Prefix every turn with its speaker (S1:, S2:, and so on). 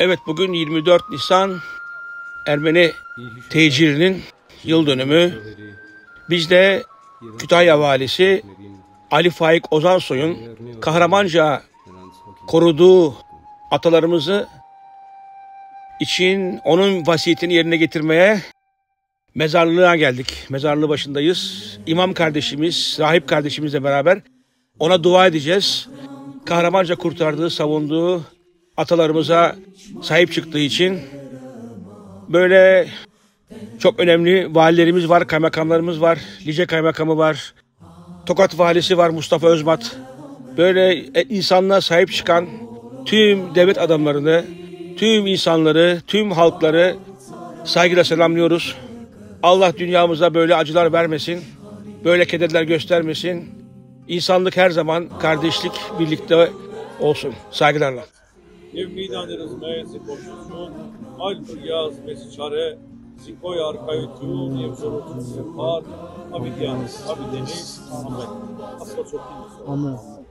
S1: Evet, bugün 24 Nisan Ermeni tecirinin yıl dönümü. Biz de Kütahya Valisi Ali Faik Ozansoy'un kahramanca koruduğu atalarımızı için onun vasiyetini yerine getirmeye mezarlığına geldik. Mezarlığı başındayız. İmam kardeşimiz, rahip kardeşimizle beraber ona dua edeceğiz. Kahramanca kurtardığı, savunduğu atalarımıza sahip çıktığı için böyle çok önemli valilerimiz var, kaymakamlarımız var. Lice Kaymakamı var, Tokat Valisi var Mustafa Özmat. Böyle insanlığa sahip çıkan tüm devlet adamlarını, tüm insanları, tüm halkları saygıyla selamlıyoruz. Allah dünyamıza böyle acılar vermesin, böyle kederler göstermesin. İnsanlık her zaman kardeşlik, birlikte olsun. Saygılarla.
S2: Եվ մի դաներզմե զիպոշություն, այլ բրյազ մեզ չարե, զիկոյ արքայություն և ժորություն և պար, ավիդյանս, ավիդենից, ամեն, աստվածոքին։
S3: Amen.